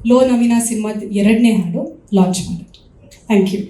Low ನವೀನ ಸಿನಿಮಾದ 2ನೇ ಹಾಡು ಲಾಂಚ್ ಮಾಡಿದ್ರು. Thank you.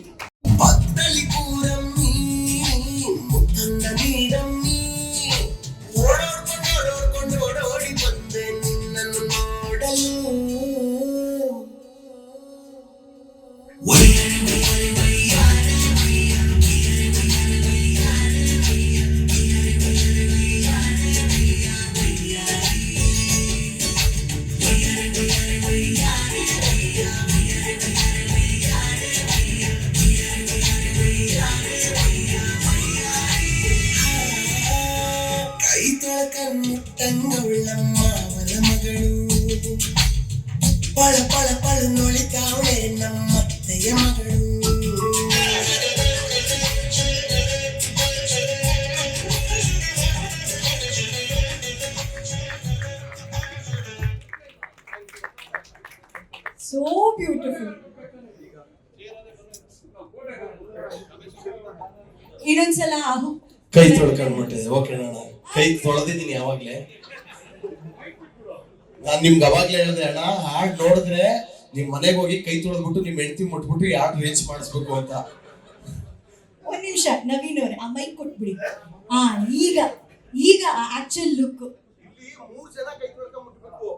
ಕಣ್ಣುಳ್ಳಮ್ಮ ಅವನ ಮಗಳು ಪಳ ಪಳ ಪಳು ನೋಳಿತಾವಳೆ ನಮ್ಮತ್ತೆಯ ಮಗಳು. So beautiful. ಇನ್ನೊಂದ್ಸಲ ಕೈ ತೊಳ್ಕೊಂಡ್ಬಿಟ್ಟಿದೆ. ಓಕೆ ಅಣ್ಣ, ಕೈ ತೊಳೆದಿದ್ದೀನಿ ಯಾವಾಗ್ಲೇ. ನಾನ್ ನಿಮ್ಗೆ ಅವಾಗ್ಲೇ ಹೇಳಿದೆ ಅಣ್ಣ, ಹಾಡ್ ನೋಡಿದ್ರೆ ನಿಮ್ ಮನೆಗೆ ಹೋಗಿ ಕೈ ತೊಳೆದ್ಬಿಟ್ಟು ನಿಮ್ ಹೆಂಡತಿ ಮುಟ್ಬಿಟ್ಟು ಯಾಕೆ ರೀಚ್ ಮಾಡಿಸ್ಬೇಕು ಅಂತ. ಒಂದ್ ನಿಮಿಷ ನವೀನ್ ಅವ್ರೆ, ಆ ಮೈಕ್ ಕೊಟ್ಬಿಡಿ. ಈಗ ಈಗ ಆಕ್ಚುಲ್ ಲುಕ್. ಇಲ್ಲಿ 3 ಜನ ಕೈ ತೊಳ್ಕೊಂಡ್ಬಿಟ್ಬೇಕು.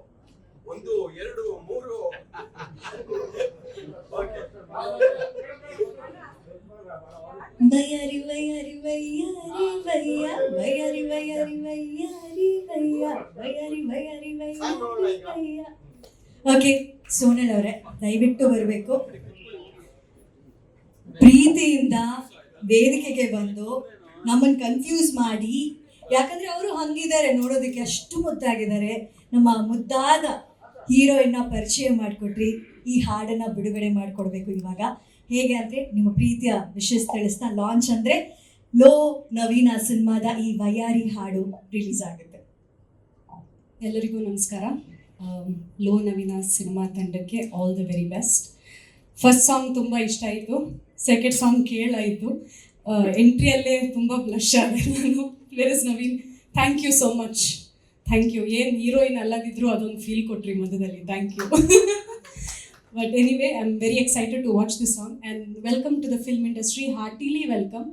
1 2 3. ಓಕೆ. ಬಯ್ಯಾರಿ ಬಯ್ಯಾರಿ ಬಯ್ಯಾರಿ ಬಯ್ಯ ಬಯ್ಯಾರಿ ಬಯ್ಯಾರಿ ಬಯ್ಯಾರಿ ಬಯ್ಯ ಬಯ್ಯಾರಿ ಬಯ್ಯಾರಿ ಬಯ್ಯಾರಿ ಬಯ್ಯ. ಓಕೆ, ಸೋನಲ್ ಅವರೇ ದಯವಿಟ್ಟು ಬರಬೇಕು. ಪ್ರೀತಿಯಿಂದ ವೇದಿಕೆಗೆ ಬಂದು ನಮ್ಮನ್ನು ಕನ್ಫ್ಯೂಸ್ ಮಾಡಿ, ಯಾಕಂದ್ರೆ ಅವರು ಹಂಗಿದ್ದಾರೆ ನೋಡೋದಕ್ಕೆ, ಅಷ್ಟು ಮುದ್ದಾಗಿದ್ದಾರೆ. ನಮ್ಮ ಮುದ್ದಾದ ಹೀರೋಯಿನ್ನ ಪರಿಚಯ ಮಾಡಿಕೊಟ್ರಿ, ಈ ಹಾಡನ್ನ ಬಿಡುಗಡೆ ಮಾಡಿಕೊಡ್ಬೇಕು ಇವಾಗ. ಹೇಗೆ ಅಂದರೆ ನಿಮ್ಮ ಪ್ರೀತಿಯ ವಿಷಯ ತಿಳಿಸ್ತಾ, ಲಾಂಚ್ ಅಂದರೆ ಲೋ ನವೀನ ಸಿನಿಮಾದ ಈ ವಯ್ಯಾರಿ ಹಾಡು ರಿಲೀಸ್ ಆಗುತ್ತೆ. ಎಲ್ಲರಿಗೂ ನಮಸ್ಕಾರ. ಲೋ ನವೀನ ಸಿನಿಮಾ ತಂಡಕ್ಕೆ all the very best. First song ತುಂಬ ಇಷ್ಟ ಆಯಿತು, ಸೆಕೆಂಡ್ ಸಾಂಗ್ ಕೇಳಾಯಿತು, ಎಂಟ್ರಿಯಲ್ಲೇ ತುಂಬ ಬ್ಲಶ್ ಆದೆ ನಾನು. Where is Naveen, thank you so much. Thank you. ಏನು ಹೀರೋಯಿನ್ ಅಲ್ಲದಿದ್ರು ಅದೊಂದು ಫೀಲ್ ಕೊಟ್ರಿ ಮಧ್ಯದಲ್ಲಿ, thank you. But anyway, I'm very excited to watch this song and welcome to the film industry. Heartily welcome.